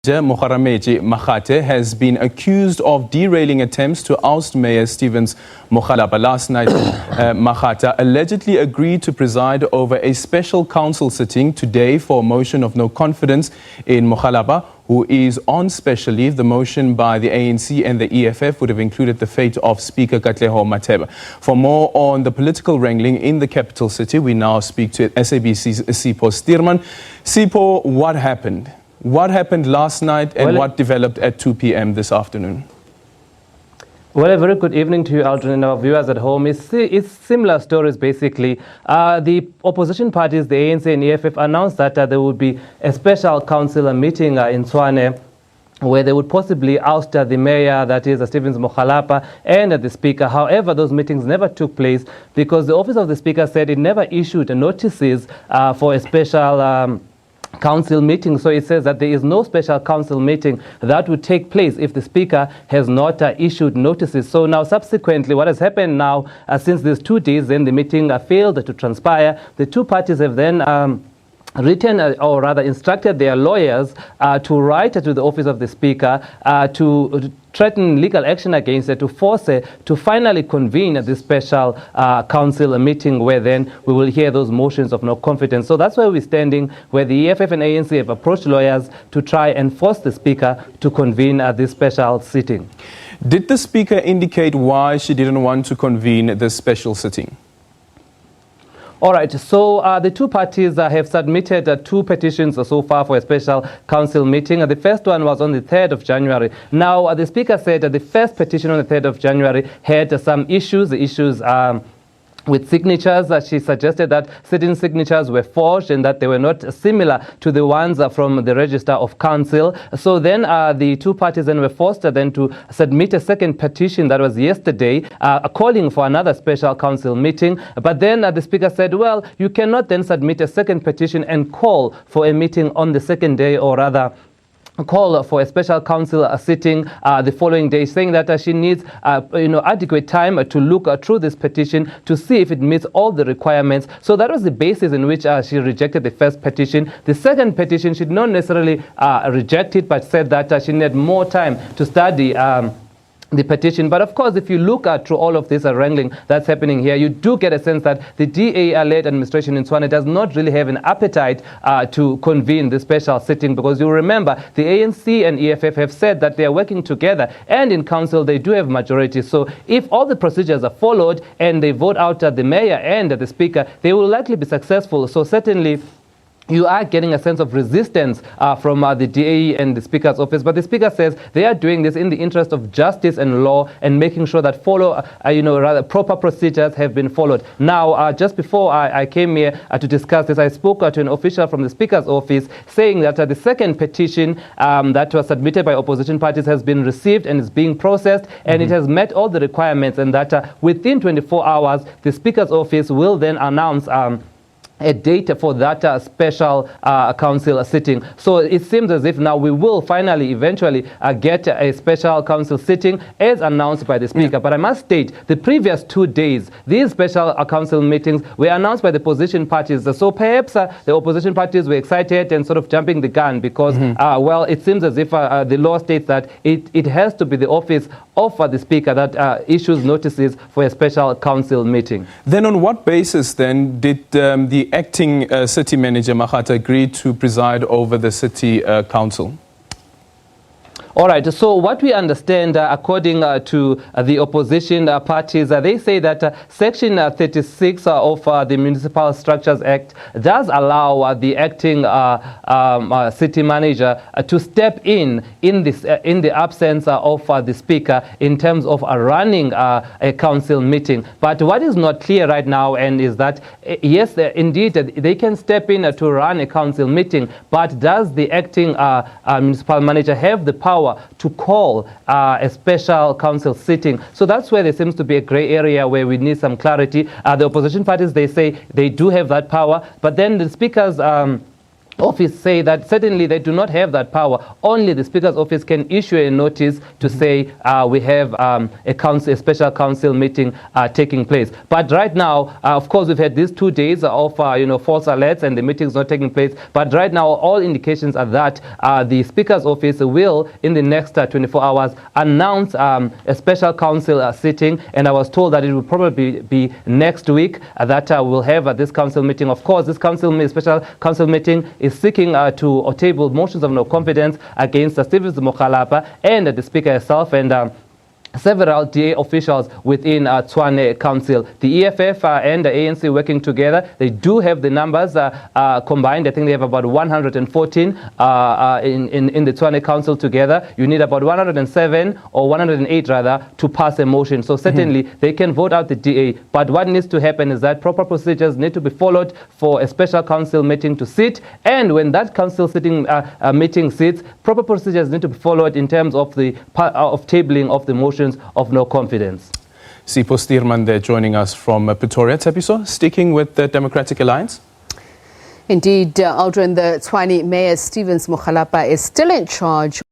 Makgorometje Makgata has been accused of derailing attempts to oust Mayor Stevens Mokgalapa. Last night, Makgata allegedly agreed to preside over a special council sitting today for a motion of no confidence in Mokgalapa, who is on special leave. The motion by the ANC and the EFF would have included the fate of Speaker Katlego Mathebe. For more on the political wrangling in the capital city, we now speak to SABC's Sipho Stuurman. Sipho, what happened? What happened last night and what developed at 2 p.m. this afternoon? Well, a very good evening to you, Aldrin, and our viewers at home. It's similar stories, basically. The opposition parties, the ANC and EFF, announced that there would be a special council meeting in Tshwane, where they would possibly oust the mayor, that is Stevens Mokgalapa, and the speaker. However, those meetings never took place because the office of the speaker said it never issued notices for a special council meeting. So it says that there is no special council meeting that would take place if the speaker has not issued notices. So now subsequently what has happened now since these 2 days, then the meeting failed to transpire. The two parties have then written or rather instructed their lawyers to write to the office of the speaker to threaten legal action against it, to force it to finally convene this special council meeting, where then we will hear those motions of no confidence. So that's where we're standing, where the EFF and ANC have approached lawyers to try and force the speaker to convene this special sitting. Did the speaker indicate why she didn't want to convene this special sitting? All right, so the two parties have submitted two petitions so far for a special council meeting. The first one was on the 3rd of January. Now, the speaker said that the first petition on the 3rd of January had some issues. The issues with signatures. She suggested that certain signatures were forged and that they were not similar to the ones from the register of council. So then the two parties then were forced then to submit a second petition that was yesterday calling for another special council meeting. But then the speaker said, well, you cannot then submit a second petition and call for a meeting on the second day, or rather call for a special council sitting the following day, saying that she needs adequate time to look through this petition to see if it meets all the requirements. So that was the basis in which she rejected the first petition. The second petition, she did not necessarily reject it, but said that she needed more time to study the petition. But of course, if you look through all of this wrangling that's happening here, you do get a sense that the DA-led administration in Tshwane does not really have an appetite to convene the special sitting, because you remember the ANC and EFF have said that they are working together, and in council they do have majority. So if all the procedures are followed and they vote out the mayor and the speaker, they will likely be successful. So certainly you are getting a sense of resistance from the DA and the Speaker's office. But the Speaker says they are doing this in the interest of justice and law, and making sure that rather proper procedures have been followed. Now, just before I came here to discuss this, I spoke to an official from the Speaker's office saying that the second petition that was submitted by opposition parties has been received and is being processed, and it has met all the requirements, and that within 24 hours, the Speaker's office will then announce a date for that special council sitting. So it seems as if now we will finally, eventually get a special council sitting as announced by the speaker. But I must state, the previous 2 days, these special council meetings were announced by the opposition parties. So perhaps the opposition parties were excited and sort of jumping the gun because, well, it seems as if the law states that it has to be the office of the speaker that issues notices for a special council meeting. Then on what basis then did the acting city manager Makgata agree to preside over the city council? All right, so what we understand, according to the opposition parties, they say that Section 36 of the Municipal Structures Act does allow the acting city manager to step in the absence of the speaker in terms of running a council meeting. But what is not clear right now is that, yes, indeed, they can step in to run a council meeting, but does the acting municipal manager have the power to call a special council sitting? So that's where there seems to be a gray area where we need some clarity. The opposition parties, they say they do have that power, but then the speaker's office say that certainly they do not have that power. Only the Speaker's office can issue a notice to say we have a special council meeting taking place. But right now, of course, we've had these 2 days of false alerts and the meeting's not taking place. But right now, all indications are that the Speaker's office will, in the next 24 hours, announce a special council sitting. And I was told that it will probably be next week that we'll have this council meeting. Of course, this special council meeting is seeking to table motions of no confidence against Stevens Mokgalapa and the Speaker herself, and several DA officials within Tshwane Council. The EFF and the ANC working together. They do have the numbers combined. I think they have about 114 in the Tshwane Council together. You need about 107 or 108 rather to pass a motion. So certainly they can vote out the DA. But what needs to happen is that proper procedures need to be followed for a special council meeting to sit. And when that council meeting sits, proper procedures need to be followed in terms of the tabling of the motion of no confidence. Sipho Stuurman there joining us from Pretoria. Tsepiso, sticking with the Democratic Alliance? Indeed, Aldrin, the Tshwane Mayor Stevens Mokgalapa is still in charge.